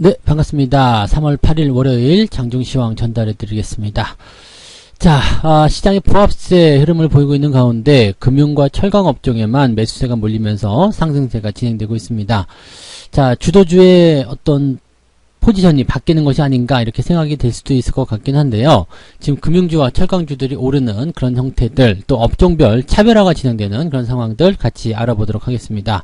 네, 반갑습니다. 3월 8일 월요일 장중시황 전달해 드리겠습니다. 자, 시장의 보합세 흐름을 보이고 있는 가운데 금융과 철강 업종에만 매수세가 몰리면서 상승세가 진행되고 있습니다. 자, 주도주의 어떤 포지션이 바뀌는 것이 아닌가 이렇게 생각이 될 수도 있을 것 같긴 한데요. 지금 금융주와 철강주들이 오르는 그런 형태들, 또 업종별 차별화가 진행되는 그런 상황들 같이 알아보도록 하겠습니다.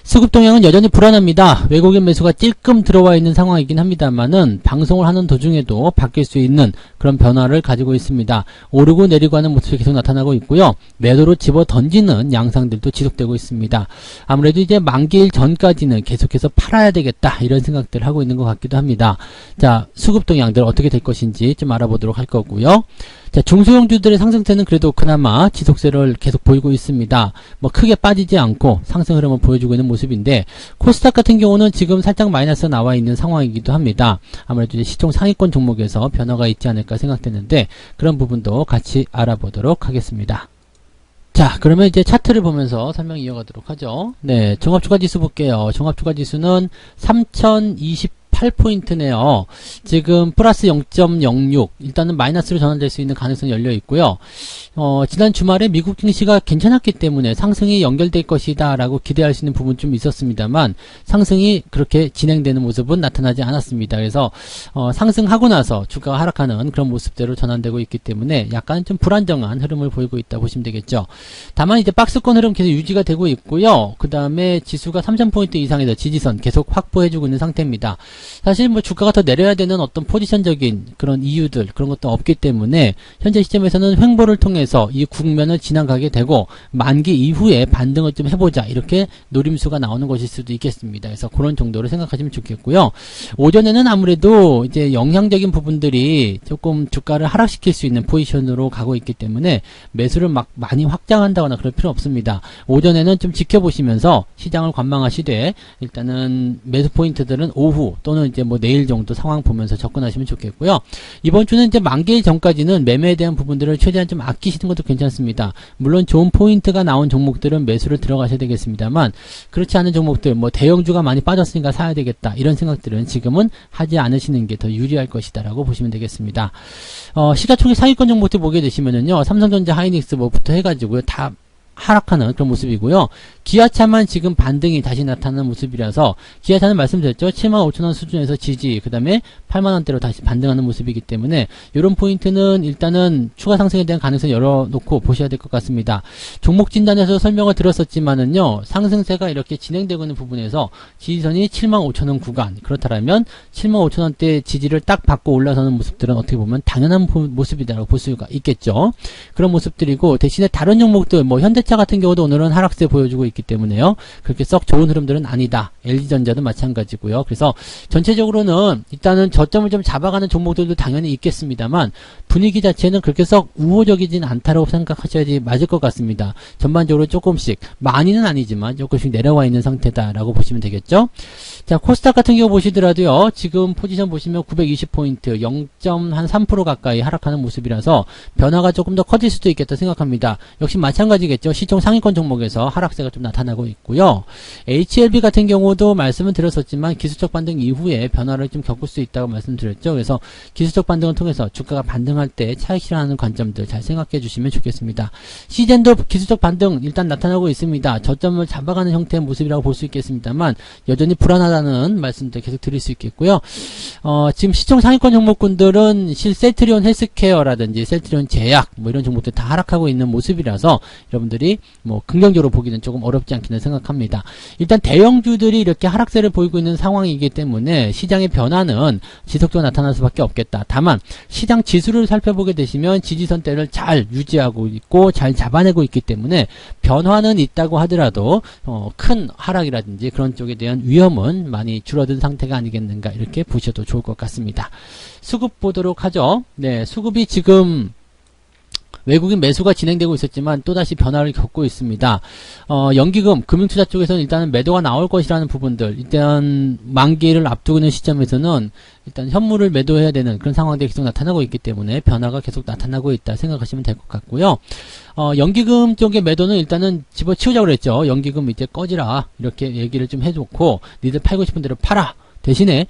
수급 동향은 여전히 불안합니다. 외국인 매수가 찔끔 들어와 있는 상황이긴 합니다만은 방송을 하는 도중에도 바뀔 수 있는 그런 변화를 가지고 있습니다. 오르고 내리고 하는 모습이 계속 나타나고 있고요. 매도로 집어 던지는 양상들도 지속되고 있습니다. 아무래도 이제 만기일 전까지는 계속해서 팔아야 되겠다 이런 생각들을 하고 있는 것 같기도 합니다. 자, 수급 동향들 어떻게 될 것인지 좀 알아보도록 할 거고요. 자, 중소형주들의 상승세는 그래도 그나마 지속세를 계속 보이고 있습니다. 뭐 크게 빠지지 않고 상승 흐름을 보여주고 있는 모습인데, 코스닥 같은 경우는 지금 살짝 마이너스 나와 있는 상황이기도 합니다. 아무래도 이제 시총 상위권 종목에서 변화가 있지 않을까 생각되는데, 그런 부분도 같이 알아보도록 하겠습니다. 자, 그러면 이제 차트를 보면서 설명 이어가도록 하죠. 네, 종합주가지수 볼게요. 종합주가지수는 3028포인트네요. 지금 플러스 0.06, 일단은 마이너스로 전환될 수 있는 가능성이 열려 있고요. 지난 주말에 미국 증시가 괜찮았기 때문에 상승이 연결될 것이다 라고 기대할 수 있는 부분 좀 있었습니다만 상승이 그렇게 진행되는 모습은 나타나지 않았습니다. 그래서 상승하고 나서 주가가 하락하는 그런 모습대로 전환되고 있기 때문에 약간 좀 불안정한 흐름을 보이고 있다 보시면 되겠죠. 다만 이제 박스권 흐름 계속 유지가 되고 있고요. 그 다음에 지수가 3000포인트 이상에서 지지선 계속 확보해주고 있는 상태입니다. 사실 뭐 주가가 더 내려야 되는 어떤 포지션적인 그런 이유들 그런 것도 없기 때문에 현재 시점에서는 횡보를 통해서 이 국면을 지나가게 되고 만기 이후에 반등을 좀 해보자 이렇게 노림수가 나오는 것일 수도 있겠습니다. 그래서 그런 정도로 생각하시면 좋겠고요. 오전에는 아무래도 이제 영향적인 부분들이 조금 주가를 하락시킬 수 있는 포지션으로 가고 있기 때문에 매수를 막 많이 확장한다거나 그럴 필요 없습니다. 오전에는 좀 지켜보시면서 시장을 관망하시되 일단은 매수 포인트들은 오후 또는 이제 뭐 내일 정도 상황 보면서 접근하시면 좋겠고요. 이번 주는 이제 만기일 전까지는 매매에 대한 부분들을 최대한 좀 아끼시는 것도 괜찮습니다. 물론 좋은 포인트가 나온 종목들은 매수를 들어가셔야 되겠습니다만 그렇지 않은 종목들 뭐 대형주가 많이 빠졌으니까 사야 되겠다 이런 생각들은 지금은 하지 않으시는 게 더 유리할 것이다 라고 보시면 되겠습니다. 시가총액 상위권 종목들 보게 되시면은요, 삼성전자, 하이닉스 뭐부터 해가지고요 다 하락하는 그런 모습이고요. 기아차만 지금 반등이 다시 나타나는 모습이라서 기아차는 말씀드렸죠. 75,000원 수준에서 지지, 그 다음에 8만원대로 다시 반등하는 모습이기 때문에 이런 포인트는 일단은 추가 상승에 대한 가능성을 열어놓고 보셔야 될 것 같습니다. 종목 진단에서 설명을 드렸었지만은요, 상승세가 이렇게 진행되고 있는 부분에서 지지선이 75,000원 구간, 그렇다면 75,000원대 지지를 딱 받고 올라서는 모습들은 어떻게 보면 당연한 모습이다라고 볼 수가 있겠죠. 그런 모습들이고, 대신에 다른 종목들 뭐 현대차 같은 경우도 오늘은 하락세 보여주고 있기 때문에요. 그렇게 썩 좋은 흐름들은 아니다. LG전자도 마찬가지고요. 그래서 전체적으로는 일단은 저점을 좀 잡아가는 종목들도 당연히 있겠습니다만 분위기 자체는 그렇게 썩 우호적이진 않다라고 생각하셔야지 맞을 것 같습니다. 전반적으로 조금씩, 많이는 아니지만 조금씩 내려와 있는 상태다라고 보시면 되겠죠. 자, 코스닥 같은 경우 보시더라도요. 지금 포지션 보시면 920포인트, 0.3% 가까이 하락하는 모습이라서 변화가 조금 더 커질 수도 있겠다 생각합니다. 역시 마찬가지겠죠. 시총 상위권 종목에서 하락세가 좀 나타나고 있고요. HLB 같은 경우도 말씀을 드렸었지만 기술적 반등 이후에 변화를 좀 겪을 수 있다고 말씀드렸죠. 그래서 기술적 반등을 통해서 주가가 반등할 때 차익 실현하는 관점들 잘 생각해 주시면 좋겠습니다. 시젠도 기술적 반등 일단 나타나고 있습니다. 저점을 잡아가는 형태의 모습이라고 볼 수 있겠습니다만 여전히 불안하다는 말씀들 계속 드릴 수 있겠고요. 지금 시총 상위권 종목군들은 셀트리온 헬스케어라든지 셀트리온 제약 뭐 이런 종목들 다 하락하고 있는 모습이라서 여러분들이 뭐 긍정적으로 보기는 조금 어렵지 않기는 생각합니다. 일단 대형주들이 이렇게 하락세를 보이고 있는 상황이기 때문에 시장의 변화는 지속적으로 나타날 수밖에 없겠다. 다만 시장 지수를 살펴보게 되시면 지지선대를 잘 유지하고 있고 잘 잡아내고 있기 때문에 변화는 있다고 하더라도 큰 하락이라든지 그런 쪽에 대한 위험은 많이 줄어든 상태가 아니겠는가 이렇게 보셔도 좋을 것 같습니다. 수급 보도록 하죠. 네, 수급이 지금 외국인 매수가 진행되고 있었지만 또다시 변화를 겪고 있습니다. 연기금, 금융투자 쪽에서는 일단은 매도가 나올 것이라는 부분들, 일단 만기를 앞두고 있는 시점에서는 일단 현물을 매도해야 되는 그런 상황들이 계속 나타나고 있기 때문에 변화가 계속 나타나고 있다 생각하시면 될 것 같고요. 연기금 쪽의 매도는 일단은 집어치우자고 그랬죠. 연기금 이제 꺼지라 이렇게 얘기를 좀 해놓고 니들 팔고 싶은 대로 팔아. 대신에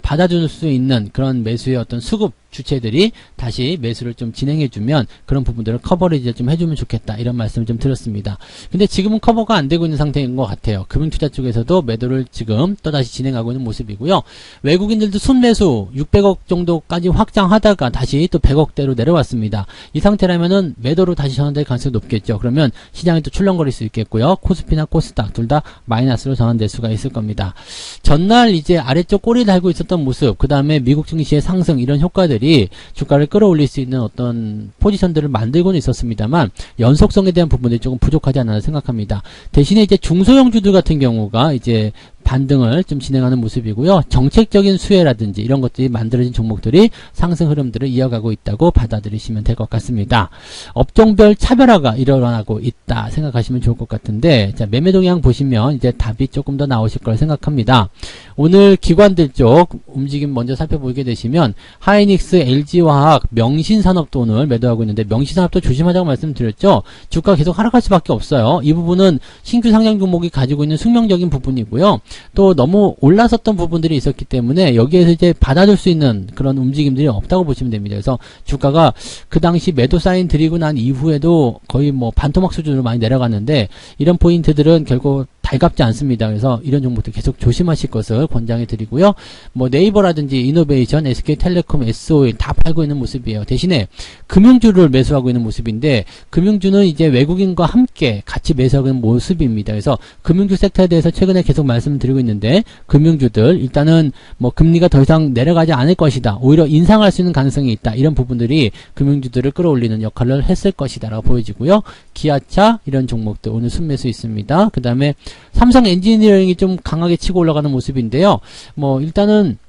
받아줄 수 있는 그런 매수의 어떤 수급 주체들이 다시 매수를 좀 진행해주면 그런 부분들을 커버리지를 좀 해주면 좋겠다, 이런 말씀을 좀 드렸습니다. 근데 지금은 커버가 안 되고 있는 상태인 것 같아요. 금융투자 쪽에서도 매도를 지금 또다시 진행하고 있는 모습이고요. 외국인들도 순매수 600억 정도까지 확장하다가 다시 또 100억대로 내려왔습니다. 이 상태라면은 매도로 다시 전환될 가능성이 높겠죠. 그러면 시장이 또 출렁거릴 수 있겠고요. 코스피나 코스닥 둘 다 마이너스로 전환될 수가 있을 겁니다. 전날 이제 아래쪽 꼬리 달고 있었던 모습, 그 다음에 미국 증시의 상승, 이런 효과들이 주가를 끌어올릴 수 있는 어떤 포지션들을 만들고는 있었습니다만 연속성에 대한 부분들이 조금 부족하지 않나 생각합니다. 대신에 이제 중소형주들 같은 경우가 이제 반등을 좀 진행하는 모습이고요. 정책적인 수혜라든지 이런 것들이 만들어진 종목들이 상승 흐름들을 이어가고 있다고 받아들이시면 될 것 같습니다. 업종별 차별화가 일어나고 있다 생각하시면 좋을 것 같은데, 자, 매매 동향 보시면 이제 답이 조금 더 나오실 거라 생각합니다. 오늘 기관들 쪽 움직임 먼저 살펴보게 되시면 하이닉스, LG화학, 명신산업도 오늘 매도하고 있는데, 명신산업도 조심하자고 말씀드렸죠. 주가 계속 하락할 수밖에 없어요. 이 부분은 신규 상장 종목이 가지고 있는 숙명적인 부분이고요. 또 너무 올라섰던 부분들이 있었기 때문에 여기에서 이제 받아줄 수 있는 그런 움직임들이 없다고 보시면 됩니다. 그래서 주가가 그 당시 매도 사인 드리고 난 이후에도 거의 뭐 반토막 수준으로 많이 내려갔는데, 이런 포인트들은 결국 달갑지 않습니다. 그래서 이런 종목들 계속 조심하실 것을 권장해 드리고요. 뭐 네이버라든지 이노베이션, SK텔레콤, SO일 다 팔고 있는 모습이에요. 대신에 금융주를 매수하고 있는 모습인데, 금융주는 이제 외국인과 함께 같이 매수하고 있는 모습입니다. 그래서 금융주 섹터에 대해서 최근에 계속 말씀을 드리고 있는데, 금융주들 일단은 뭐 금리가 더 이상 내려가지 않을 것이다, 오히려 인상할 수 있는 가능성이 있다, 이런 부분들이 금융주들을 끌어올리는 역할을 했을 것이다 라고 보여지고요. 기아차 이런 종목들 오늘 순매수 있습니다. 그 다음에 삼성 엔지니어링이 좀 강하게 치고 올라가는 모습인데요. 뭐 일단은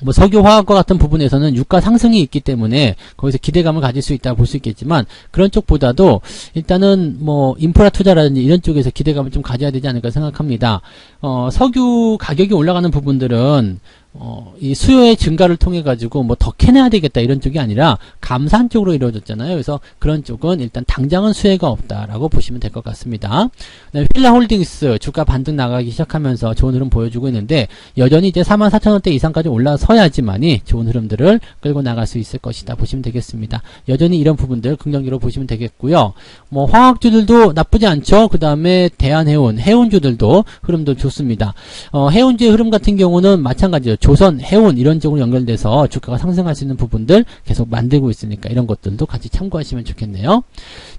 뭐 석유화학과 같은 부분에서는 유가 상승이 있기 때문에 거기서 기대감을 가질 수 있다고 볼 수 있겠지만, 그런 쪽보다도 일단은 뭐 인프라 투자라든지 이런 쪽에서 기대감을 좀 가져야 되지 않을까 생각합니다. 석유 가격이 올라가는 부분들은 이 수요의 증가를 통해 가지고 뭐 더 캐내야 되겠다 이런 쪽이 아니라 감산 쪽으로 이루어졌잖아요. 그래서 그런 쪽은 일단 당장은 수혜가 없다라고 보시면 될 것 같습니다. 그다음에 휠라홀딩스 주가 반등 나가기 시작하면서 좋은 흐름 보여주고 있는데, 여전히 이제 44,000원대 이상까지 올라서야지만이 좋은 흐름들을 끌고 나갈 수 있을 것이다 보시면 되겠습니다. 여전히 이런 부분들 긍정적으로 보시면 되겠고요. 뭐 화학주들도 나쁘지 않죠. 그 다음에 대한해운, 해운주들도 흐름도 좋습니다. 해운주의 흐름 같은 경우는 마찬가지죠. 조선, 해운 이런 쪽으로 연결돼서 주가가 상승할 수 있는 부분들 계속 만들고 있으니까 이런 것들도 같이 참고하시면 좋겠네요.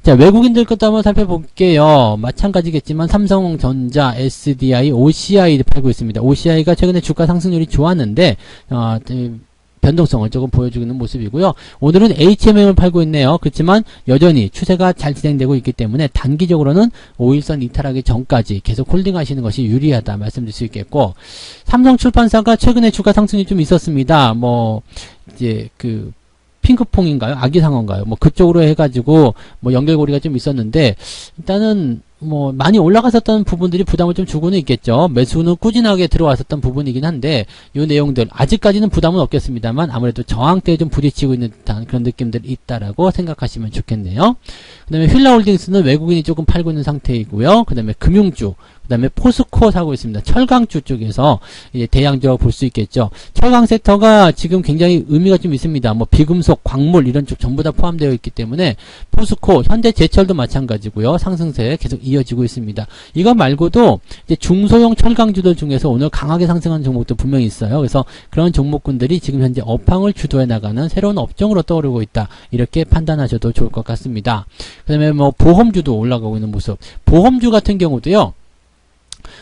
자, 외국인들 것도 한번 살펴볼게요. 마찬가지겠지만 삼성전자, SDI, OCI도 팔고 있습니다. OCI가 최근에 주가 상승률이 좋았는데 변동성을 조금 보여주고 있는 모습이고요. 오늘은 HMM을 팔고 있네요. 그렇지만 여전히 추세가 잘 진행되고 있기 때문에 단기적으로는 5일선 이탈하기 전까지 계속 홀딩하시는 것이 유리하다 말씀드릴 수 있겠고, 삼성출판사가 최근에 주가 상승이 좀 있었습니다. 뭐 이제 그 핑크퐁인가요? 아기상어인가요? 뭐 그쪽으로 해가지고 뭐 연결고리가 좀 있었는데, 일단은 뭐 많이 올라갔었던 부분들이 부담을 좀 주고는 있겠죠. 매수는 꾸준하게 들어왔었던 부분이긴 한데, 이 내용들 아직까지는 부담은 없겠습니다만 아무래도 저항대에 좀 부딪히고 있는 듯한 그런 느낌들이 있다라고 생각하시면 좋겠네요. 그 다음에 휠라홀딩스는 외국인이 조금 팔고 있는 상태이고요. 그 다음에 금융주, 그 다음에 포스코 사고 있습니다. 철강주 쪽에서 이제 대양주라고 볼 수 있겠죠. 철강 섹터가 지금 굉장히 의미가 좀 있습니다. 뭐 비금속, 광물 이런 쪽 전부 다 포함되어 있기 때문에 포스코, 현대제철도 마찬가지고요. 상승세 계속 이어지고 있습니다. 이거 말고도 이제 중소형 철강주들 중에서 오늘 강하게 상승하는 종목도 분명히 있어요. 그래서 그런 종목군들이 지금 현재 업황을 주도해 나가는 새로운 업종으로 떠오르고 있다, 이렇게 판단하셔도 좋을 것 같습니다. 그 다음에 뭐 보험주도 올라가고 있는 모습. 보험주 같은 경우도요,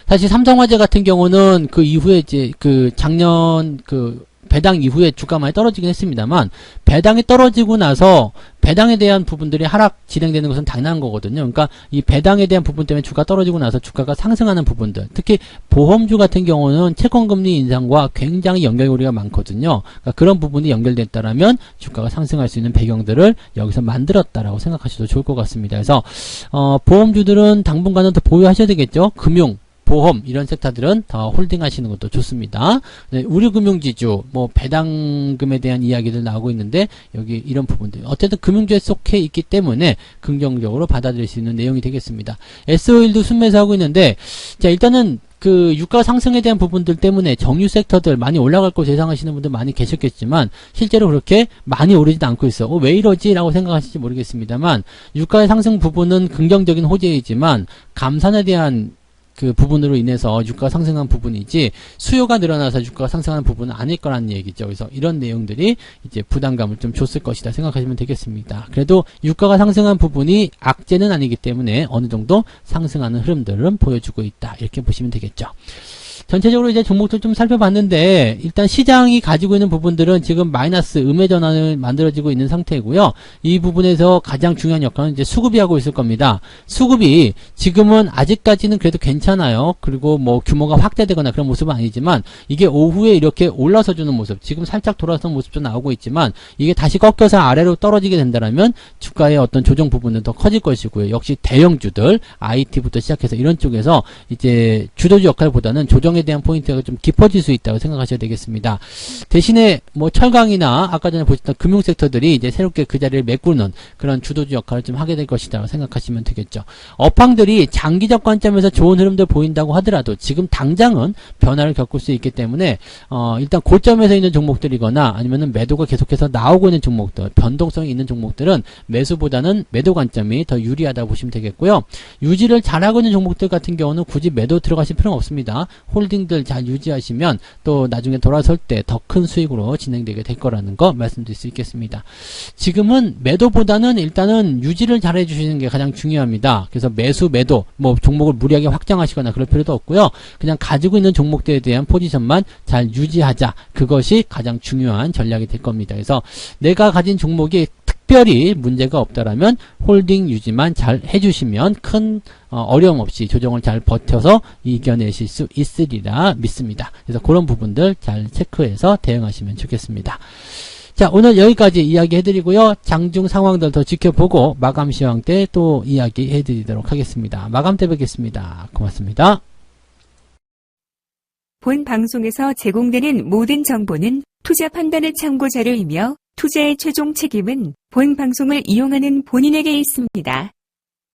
사실 삼성화재 같은 경우는 그 이후에 이제 그 작년 그 배당 이후에 주가 많이 떨어지긴 했습니다만, 배당이 떨어지고 나서 배당에 대한 부분들이 하락 진행되는 것은 당연한 거거든요. 그러니까 이 배당에 대한 부분 때문에 주가 떨어지고 나서 주가가 상승하는 부분들, 특히 보험주 같은 경우는 채권금리 인상과 굉장히 연결고리가 많거든요. 그러니까 그런 부분이 연결됐다라면 주가가 상승할 수 있는 배경들을 여기서 만들었다라고 생각하셔도 좋을 것 같습니다. 그래서 보험주들은 당분간은 더 보유하셔야 되겠죠. 금융, 보험 이런 섹터들은 더 홀딩하시는 것도 좋습니다. 네, 의류금융지주, 뭐 배당금에 대한 이야기들 나오고 있는데 여기 이런 부분들 어쨌든 금융주에 속해 있기 때문에 긍정적으로 받아들일 수 있는 내용이 되겠습니다. S-오일도 순매수하고 있는데 자 일단은 그 유가 상승에 대한 부분들 때문에 정유 섹터들 많이 올라갈 것으로 예상하시는 분들 많이 계셨겠지만 실제로 그렇게 많이 오르지도 않고 있어. 왜 이러지? 라고 생각하실지 모르겠습니다만 유가의 상승 부분은 긍정적인 호재이지만 감산에 대한 그 부분으로 인해서 유가가 상승한 부분이지 수요가 늘어나서 유가가 상승하는 부분은 아닐 거라는 얘기죠. 그래서 이런 내용들이 이제 부담감을 좀 줬을 것이다 생각하시면 되겠습니다. 그래도 유가가 상승한 부분이 악재는 아니기 때문에 어느 정도 상승하는 흐름들은 보여주고 있다. 이렇게 보시면 되겠죠. 전체적으로 이제 종목들 좀 살펴봤는데 일단 시장이 가지고 있는 부분들은 지금 마이너스 음의 전환을 만들어지고 있는 상태이고요. 이 부분에서 가장 중요한 역할은 이제 수급이 하고 있을 겁니다. 수급이 지금은 아직까지는 그래도 괜찮아요. 그리고 뭐 규모가 확대되거나 그런 모습은 아니지만 이게 오후에 이렇게 올라서 주는 모습, 지금 살짝 돌아선 모습도 나오고 있지만 이게 다시 꺾여서 아래로 떨어지게 된다면 주가의 어떤 조정 부분은 더 커질 것이고요. 역시 대형주들, IT부터 시작해서 이런 쪽에서 이제 주도주 역할보다는 조정에 대한 포인트가 좀 깊어질 수 있다고 생각하셔야 되겠습니다. 대신에 뭐 철강이나 아까 전에 보셨던 금융 섹터들이 이제 새롭게 그 자리를 메꾸는 그런 주도주 역할을 좀 하게 될 것이다 생각하시면 되겠죠. 업황들이 장기적 관점에서 좋은 흐름들 보인다고 하더라도 지금 당장은 변화를 겪을 수 있기 때문에 일단 고점에서 있는 종목들이거나 아니면은 매도가 계속해서 나오고 있는 종목들, 변동성이 있는 종목들은 매수보다는 매도 관점이 더 유리하다고 보시면 되겠고요. 유지를 잘하고 있는 종목들 같은 경우는 굳이 매도 들어가실 필요는 없습니다. 홀딩들 잘 유지하시면 또 나중에 돌아설 때 더 큰 수익으로 진행되게 될 거라는 거 말씀드릴 수 있겠습니다. 지금은 매도보다는 일단은 유지를 잘 해주시는 게 가장 중요합니다. 그래서 매수, 매도, 뭐 종목을 무리하게 확장하시거나 그럴 필요도 없고요. 그냥 가지고 있는 종목들에 대한 포지션만 잘 유지하자. 그것이 가장 중요한 전략이 될 겁니다. 그래서 내가 가진 종목이 특별히 문제가 없다라면 홀딩 유지만 잘 해주시면 큰 어려움 없이 조정을 잘 버텨서 이겨내실 수 있으리라 믿습니다. 그래서 그런 부분들 잘 체크해서 대응하시면 좋겠습니다. 자, 오늘 여기까지 이야기 해드리고요. 장중 상황들 더 지켜보고 마감 시황 때 또 이야기 해드리도록 하겠습니다. 마감 때 뵙겠습니다. 고맙습니다. 본 방송에서 제공되는 모든 정보는 투자 판단의 참고 자료이며 투자의 최종 책임은 본 방송을 이용하는 본인에게 있습니다.